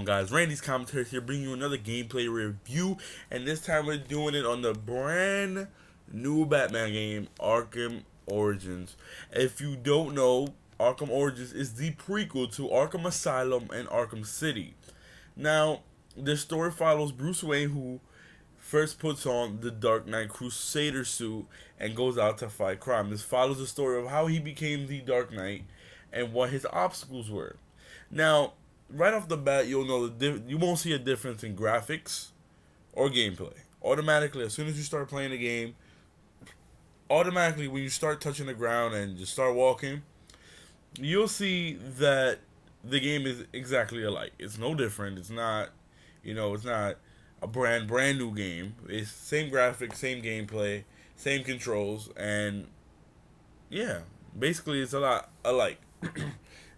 guys? Randy's Commentaries here, bringing you another gameplay review, and this time we're doing it on the brand new Batman game, Arkham Origins. If you don't know, Arkham Origins is the prequel to Arkham Asylum and Arkham City. Now, the story follows Bruce Wayne, who first puts on the Dark Knight Crusader suit and goes out to fight crime. This follows the story of how he became the Dark Knight and what his obstacles were. Now, right off the bat, you'll know you won't see a difference in graphics or gameplay. Automatically, as soon as you start playing the game, automatically when you start touching the ground and just start walking, you'll see that the game is exactly alike. It's no different. It's not, it's not a brand new game. It's same graphics, same gameplay, same controls, and yeah, basically it's a lot alike.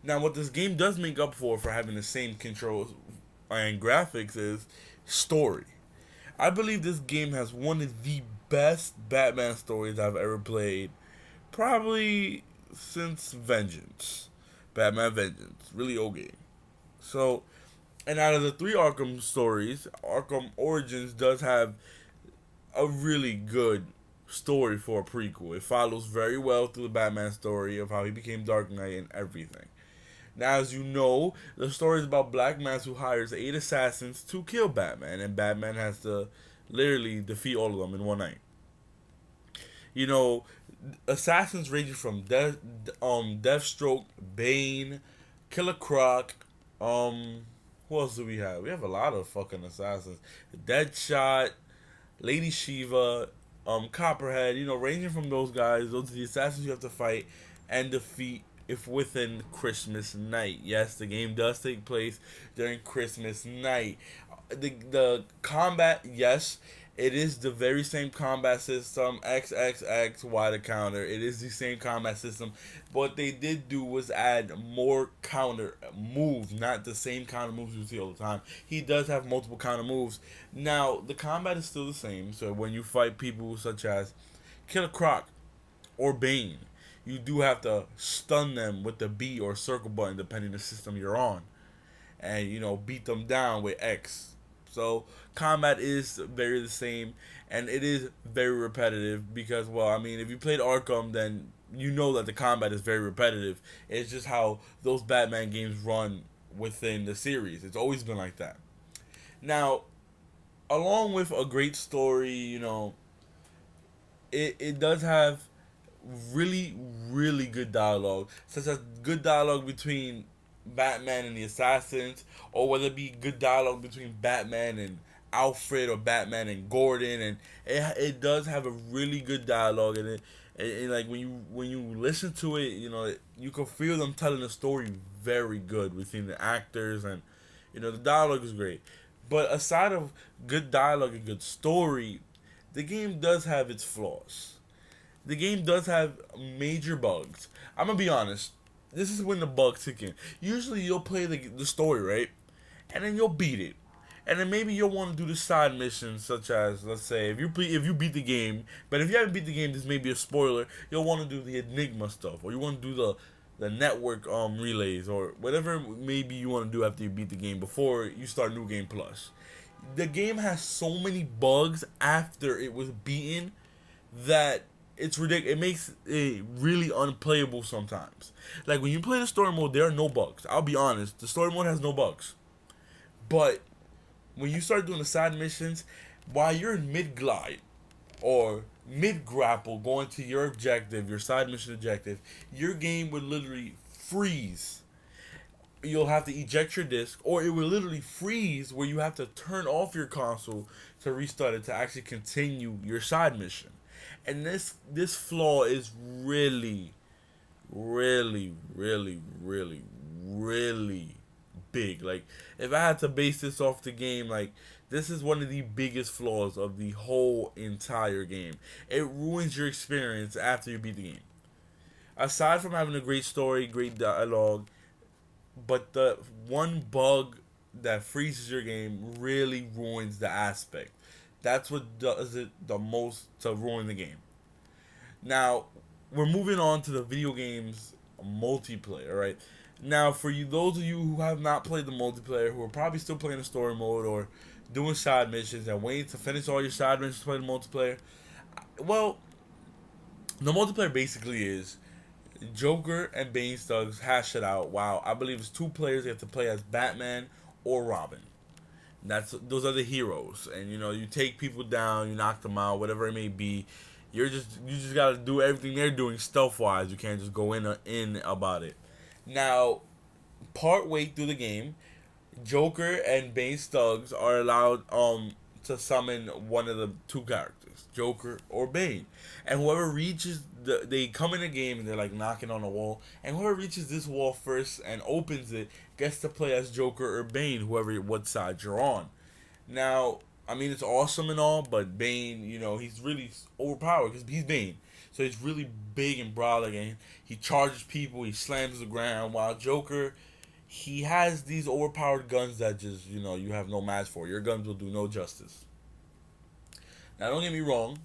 Now, what this game does make up for having the same controls and graphics is story. I believe this game has one of the best Batman stories I've ever played, probably since Batman Vengeance, really old game. So, and out of the three Arkham stories, Arkham Origins does have a really good story for a prequel. It follows very well through the Batman story of how he became Dark Knight and everything. Now, as you know, the story is about Black Mask, who hires 8 assassins to kill Batman, and Batman has to literally defeat all of them in one night. Assassins ranging from Deathstroke, Bane, Killer Croc, who else do we have? We have a lot of fucking assassins. Deadshot, Lady Shiva, Copperhead, ranging from those guys. Those are the assassins you have to fight and defeat if within Christmas night. Yes, the game does take place during Christmas night. The combat, yes, it is the very same combat system, XXX, the counter. It is the same combat system. What they did do was add more counter moves, not the same counter moves you see all the time. He does have multiple counter moves. Now, the combat is still the same. So when you fight people such as Killer Croc or Bane, you do have to stun them with the B or circle button depending on the system you're on. And, beat them down with X. So, combat is very the same. And it is very repetitive because, if you played Arkham, then you know that the combat is very repetitive. It's just how those Batman games run within the series. It's always been like that. Now, along with a great story, it does have really, really good dialogue, such as good dialogue between Batman and the assassins, or whether it be good dialogue between Batman and Alfred or Batman and Gordon, and it does have a really good dialogue in it. And like when you listen to it, you can feel them telling the story very good within the actors, and the dialogue is great. But aside of good dialogue and good story, the game does have its flaws. The game does have major bugs. I'm going to be honest. This is when the bugs kick in. Usually you'll play the story, right? And then you'll beat it. And then maybe you'll want to do the side missions, such as, let's say, if you beat the game, but if you haven't beat the game, this may be a spoiler, you'll want to do the Enigma stuff, or you want to do the network relays, or whatever maybe you want to do after you beat the game before you start New Game Plus. The game has so many bugs after it was beaten that it's ridiculous. It makes it really unplayable sometimes. Like when you play the story mode, there are no bugs. I'll be honest, the story mode has no bugs. But when you start doing the side missions, while you're in mid-glide or mid-grapple going to your objective, your side mission objective, your game would literally freeze. You'll have to eject your disc, or it will literally freeze where you have to turn off your console to restart it to actually continue your side mission. And this flaw is really, really, really, really, really big. Like, if I had to base this off the game, like, this is one of the biggest flaws of the whole entire game. It ruins your experience after you beat the game. Aside from having a great story, great dialogue, but the one bug that freezes your game really ruins the aspect. That's what does it the most to ruin the game. Now, we're moving on to the video game's multiplayer, right? Now, for those of you who have not played the multiplayer, who are probably still playing the story mode or doing side missions and waiting to finish all your side missions to play the multiplayer, well, the multiplayer basically is Joker and Bane Thugs hash it out. Wow, I believe it's two players that have to play as Batman or Robin. Those are the heroes, and you take people down, you knock them out, whatever it may be. You just gotta do everything they're doing stealth wise. You can't just go in about it. Now, part way through the game, Joker and Bane's thugs are allowed to summon one of the two characters, Joker or Bane, and whoever reaches they come in the game and they're like knocking on a wall, and whoever reaches this wall first and opens it gets to play as Joker or Bane, what side you're on. Now, I mean, it's awesome and all, but Bane, he's really overpowered because he's Bane. So he's really big and brolic, and he charges people, he slams the ground, while Joker, he has these overpowered guns that just, you have no match for. Your guns will do no justice. Now, don't get me wrong.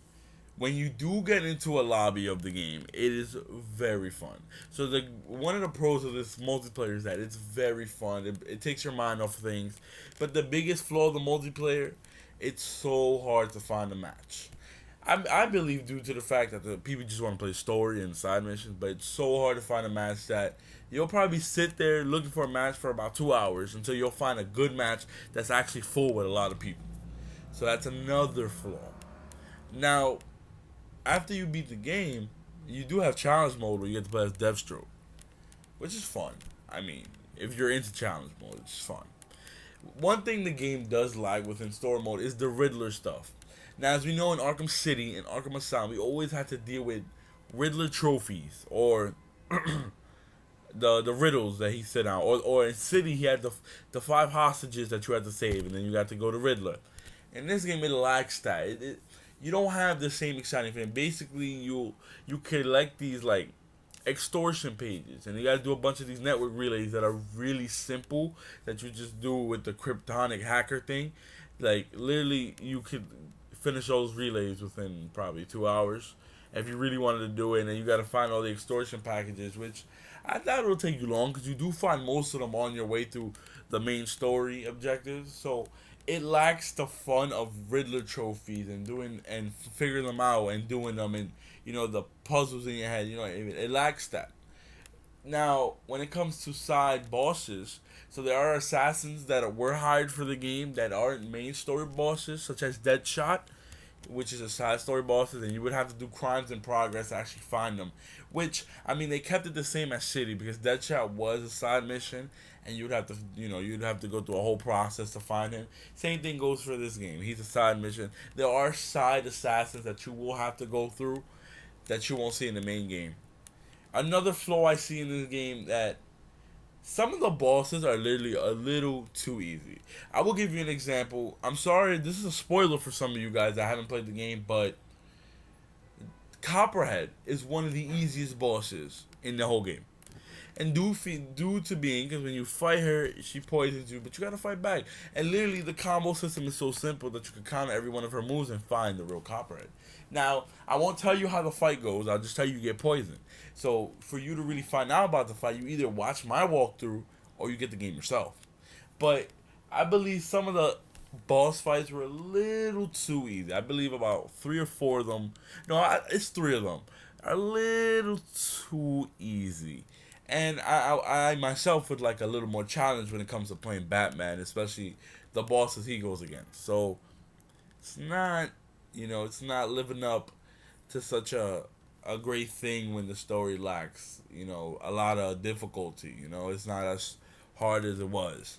When you do get into a lobby of the game, it is very fun. So one of the pros of this multiplayer is that it's very fun. It takes your mind off things. But the biggest flaw of the multiplayer, it's so hard to find a match. I believe due to the fact that the people just want to play story and side missions, but it's so hard to find a match that you'll probably sit there looking for a match for about 2 hours until you'll find a good match that's actually full with a lot of people. So that's another flaw. Now, after you beat the game, you do have challenge mode where you get to play as Deathstroke, which is fun. I mean, if you're into challenge mode, it's fun. One thing the game does lack within story mode is the Riddler stuff. Now, as we know, in Arkham City and Arkham Asylum, we always had to deal with Riddler trophies or the riddles that he set out. Or in City, he had the 5 hostages that you had to save, and then you got to go to Riddler. In this game, it lacks that. You don't have the same exciting thing. Basically, you collect these like extortion pages, and you gotta do a bunch of these network relays that are really simple that you just do with the kryptonic hacker thing. Like literally, you could finish those relays within probably 2 hours if you really wanted to do it. And then you gotta find all the extortion packages, which I doubt it'll take you long because you do find most of them on your way through the main story objectives. So it lacks the fun of Riddler trophies and figuring them out and doing them, and the puzzles in your head. It lacks that. Now, when it comes to side bosses, so there are assassins that were hired for the game that aren't main story bosses, such as Deadshot, which is a side story bosses, and you would have to do crimes in progress to actually find them. Which, I mean, they kept it the same as City because Deadshot was a side mission, and you'd have to go through a whole process to find him. Same thing goes for this game. He's a side mission. There are side assassins that you will have to go through that you won't see in the main game. Another flaw I see in this game that some of the bosses are literally a little too easy. I will give you an example. I'm sorry, this is a spoiler for some of you guys that haven't played the game, but Copperhead is one of the easiest bosses in the whole game. And due to being, because when you fight her, she poisons you, but you gotta fight back. And literally, the combo system is so simple that you can counter every one of her moves and find the real Copperhead. Now, I won't tell you how the fight goes. I'll just tell you get poisoned. So, for you to really find out about the fight, you either watch my walkthrough or you get the game yourself. But I believe some of the boss fights were a little too easy. I believe about 3 or 4 of them. No, it's 3 of them. Are a little too easy. And I myself would like a little more challenge when it comes to playing Batman, especially the bosses he goes against. So it's not, it's not living up to such a great thing when the story lacks, a lot of difficulty. It's not as hard as it was.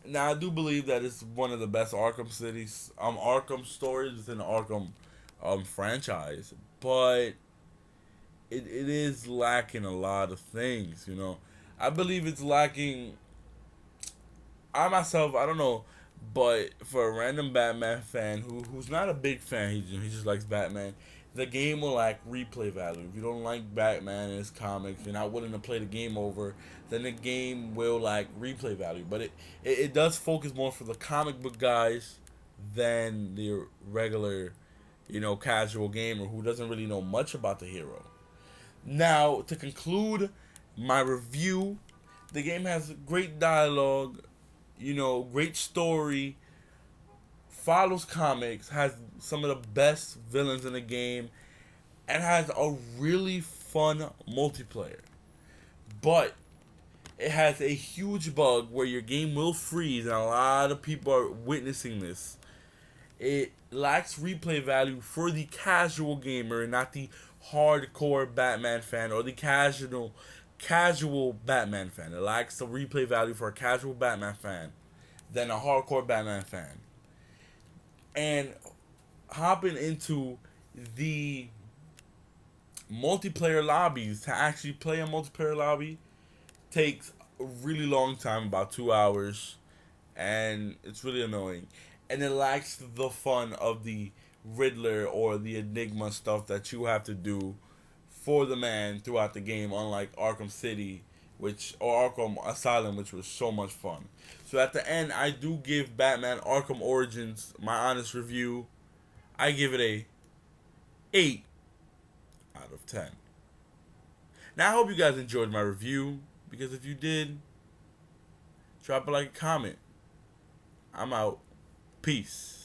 Now I do believe that it's one of the best Arkham stories within the Arkham franchise, but it is lacking a lot of things, I believe it's lacking. I myself, I don't know, but for a random Batman fan who's not a big fan, he just likes Batman, the game will lack replay value. If you don't like Batman and his comics, you're not willing to play the game over, then the game will lack replay value. But it does focus more for the comic book guys than the regular, casual gamer who doesn't really know much about the hero. Now, to conclude my review, The game has great dialogue, great story, follows comics, has some of the best villains in the game, and has a really fun multiplayer. But it has a huge bug where your game will freeze, and a lot of people are witnessing this. It lacks replay value for the casual gamer, not the hardcore Batman fan or the casual Batman fan. It lacks the replay value for a casual Batman fan than a hardcore Batman fan. And hopping into the multiplayer lobbies, to actually play a multiplayer lobby takes a really long time, about 2 hours, and it's really annoying. And it lacks the fun of the Riddler or the Enigma stuff that you have to do for the man throughout the game, unlike Arkham City, or Arkham Asylum, which was so much fun. So at the end, I do give Batman Arkham Origins my honest review. I give it a 8 out of 10. Now I hope you guys enjoyed my review, because if you did, drop a like, comment. I'm out. Peace.